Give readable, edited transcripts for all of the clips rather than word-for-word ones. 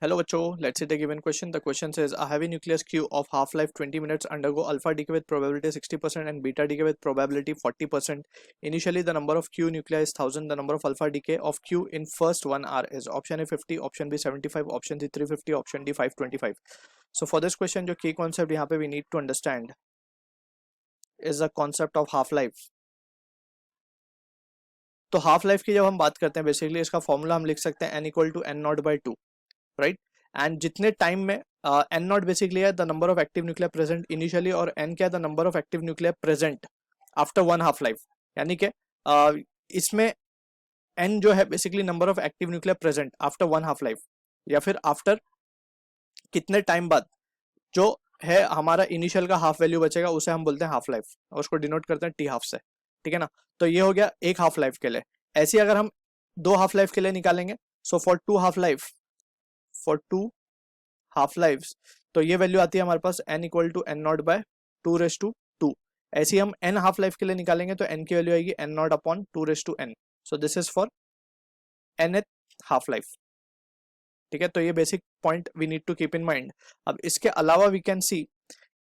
Hello बच्चों, let's see the given question. The question says a heavy nucleus Q of half-life 20 minutes undergo alpha decay with probability 60% and beta decay with probability 40%. Initially, the number of Q nuclei is 1000. The number of alpha decay of Q in first 1 hour is option A 50, option B 75, option C 350, option D 525. So for this question, जो key concept यहाँ पे we need to understand is the concept of half-life. तो half life की जब हम बात करते हैं बेसिकली इसका फॉर्मूला हम लिख सकते हैं n equal to n naught by 2, right. And जितने टाइम में एन नॉट बेसिकली है the number of active nuclear present initially, और एन क्या है the number of active nuclear present after one half life. यानी कि इसमें एन जो है basically number of active nuclear present after one half life, या फिर आफ्टर कितने टाइम बाद जो है हमारा इनिशियल का हाफ वैल्यू बचेगा उसे हम बोलते हैं हाफ लाइफ, और उसको डिनोट करते हैं टी हाफ से. ठीक है ना. तो ये हो गया एक हाफ लाइफ के लिए. ऐसे अगर हम दो हाफ लाइफ के लिए निकालेंगे, so for two half lifes तो ये वैल्यू आती है हमारे पास n equal to n naught by 2/2. ऐसे ही हम n हाफ लाइफ के लिए निकालेंगे तो n की वैल्यू आएगी n naught upon 2/n. So this is for nth half life. ठीक है, तो ये basic point we need to keep in mind. अब इसके अलावा वी कैन सी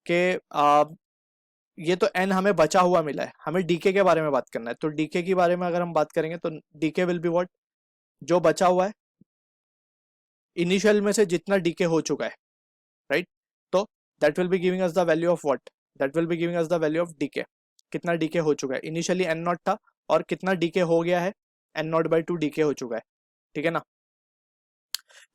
के ये तो n हमें बचा हुआ मिला है, हमें डीके के बारे में बात करना है. तो डीके के बारे में अगर हम बात करेंगे तो डीके विल बी व्हाट, जो बचा हुआ है इनिशियल में से जितना डीके हो चुका है, राइट. तो that will be giving us the value of what, that will be giving us the value of decay. कितना डीके हो चुका है इनिशियली n नॉट था, और कितना डीके हो गया है n नॉट बाई 2 डीके हो चुका है. ठीक है ना.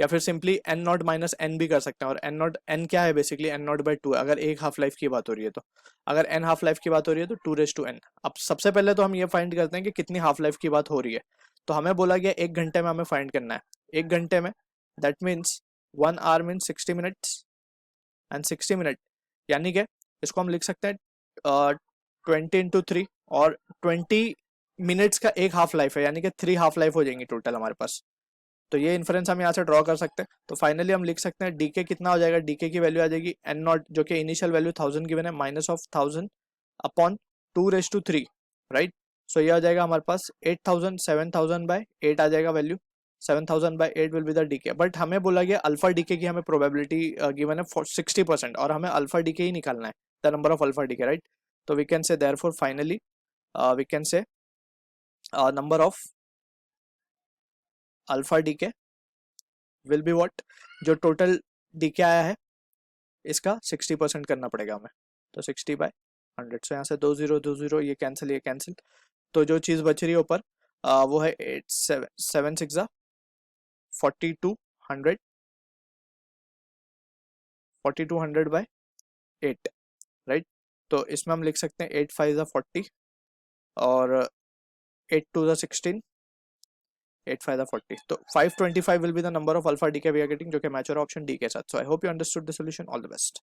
या फिर simply n not minus n भी कर सकते हैं. और n नॉट n क्या है बेसिकली n नॉट बाई 2 अगर एक हाफ लाइफ की बात हो रही है तो. अगर n हाफ लाइफ की बात हो रही है तो 2/n. अब सबसे पहले तो हम ये फाइंड करते हैं कि कितनी हाफ लाइफ की बात हो रही है. तो हमें बोला गया 1 घंटे में हमें फाइंड करना है. 1 घंटे में that means 1 hour means 60 minutes and 60 minute, यानी कि इसको हम लिख सकते हैं 20 इंटू 3, और 20 मिनट्स का एक हाफ लाइफ है, यानी कि 3 हाफ लाइफ हो जाएंगी टोटल हमारे पास. तो ये इन्फ्रेंस हम यहाँ से ड्रॉ कर सकते हैं. तो फाइनली हम लिख सकते हैं डीके कितना हो जाएगा. डीके की वैल्यू आ जाएगी एन नॉट, जो कि इनिशियल वैल्यू 1000 गिवन है, माइनस ऑफ 1000 अपॉन 2/3, राइट. सो ये आ जाएगा हमारे पास 8000, 7000 बाय 8 आ जाएगा value. 7000 by 8 will be the decay. But हमें बोला गया अल्फा डीके की हमें प्रोबेबिलिटी गिवन है 60%, और हमें अल्फा डीके ही निकालना है, the number of alpha decay, right. तो we can say therefore finally we can say number of alpha decay will be what, जो टोटल डीके आया है इसका 60% करना पड़ेगा हमें. तो 60/100. सो यहाँ से 2 0 2 0 ये कैंसिल. तो जो चीज़ बच रही है ऊपर वो है 8 7 6 4200, 4200/8, राइट. तो इसमें हम लिख सकते हैं 8 5 40 और 8 2 16, 8 5 40. तो 525 will be the number of alpha decay we are getting, जो कि मैच हो रहा है ऑप्शन डी के साथ. So I hope you understood the solution. All the best.